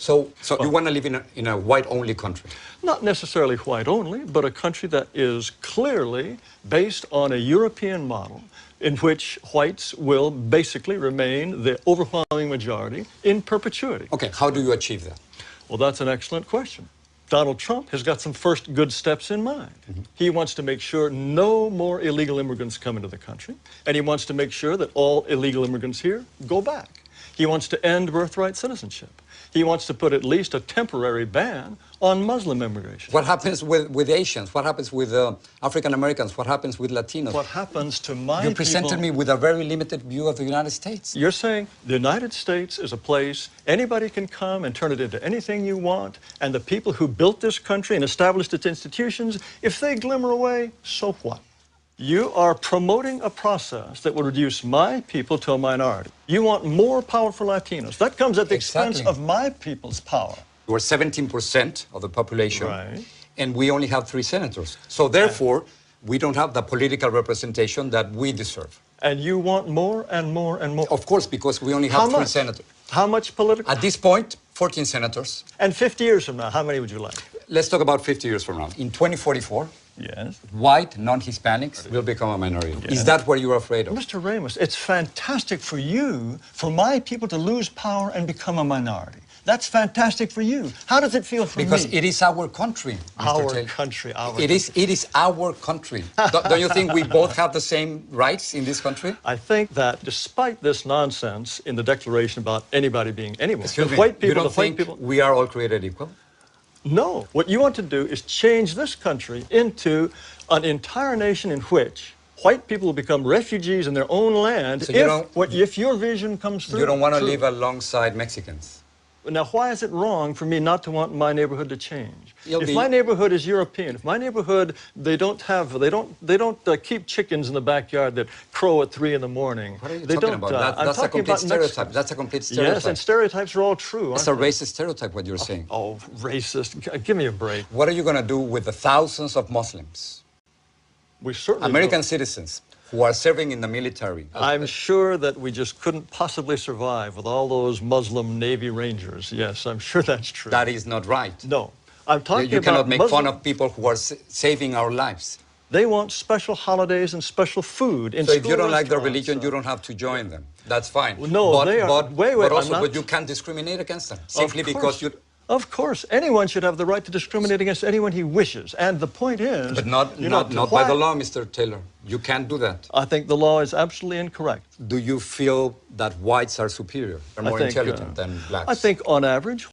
So you want to live in a white-only country? Not necessarily white-only, but a country that is clearly based on a European model in which whites will basically remain the overwhelming majority in perpetuity. Okay, how do you achieve that? Well, that's an excellent question. Donald Trump has got some first good steps in mind. He wants to make sure no more illegal immigrants come into the country, and he wants to make sure that all illegal immigrants here go back. He wants to end birthright citizenship. He wants to put at least a temporary ban on Muslim immigration. What happens with Asians? What happens with African Americans? What happens with Latinos? What happens to my people... You presented me with a very limited view of the United States. You're saying the United States is a place anybody can come and turn it into anything you want, and the people who built this country and established its institutions, if they glimmer away, so what? You are promoting a process that will reduce my people to a minority. You want more powerful Latinos. That comes at the expense of my people's power. We're 17% of the population, right, and we only have 3 senators. So therefore, we don't have the political representation that we deserve. And you want more and more and more? Of course, because we only have 3 senators. How much political? At this point, 14 senators. And 50 years from now, how many would you like? Let's talk about 50 years from now. In 2044, yes, white non-Hispanics will become a minority. Yes. Is that what you're afraid of? Mr. Ramos, it's fantastic for you, for my people to lose power and become a minority. That's fantastic for you. How does it feel for me? Because it is our country, Mr. Taylor. Country, our It is our country. Don't you think we both have the same rights in this country? I think that despite this nonsense in the Declaration about anybody being anyone, Excuse me, white people, you don't think we are all created equal? No. What you want to do is change this country into an entire nation in which white people will become refugees in their own land if your vision comes through. You don't want to live alongside Mexicans? Now, why is it wrong for me not to want my neighborhood to change? If my neighborhood is European, if my neighborhood, they don't keep chickens in the backyard that crow at 3 in the morning. What are you talking about? That's a complete stereotype. That's a complete stereotype. Yes, and stereotypes are all true. It's a racist stereotype, what you're saying. Oh, racist. Give me a break. What are you going to do with the thousands of Muslims? We certainly American citizens who are serving in the military. I'm sure that we just couldn't possibly survive with all those Muslim Navy Rangers. Yes, I'm sure that's true. That is not right. No. I'm talking about You cannot make fun of people who are saving our lives. They want special holidays and special food in So if you don't like their religion, you don't have to join them. That's fine. Well, no, they are... But you can't discriminate against them simply because you... Of course, anyone should have the right to discriminate against anyone he wishes. And the point is... But not by the law, Mr. Taylor. You can't do that. I think the law is absolutely incorrect. Do you feel that whites are superior, are more intelligent than blacks? I think, on average,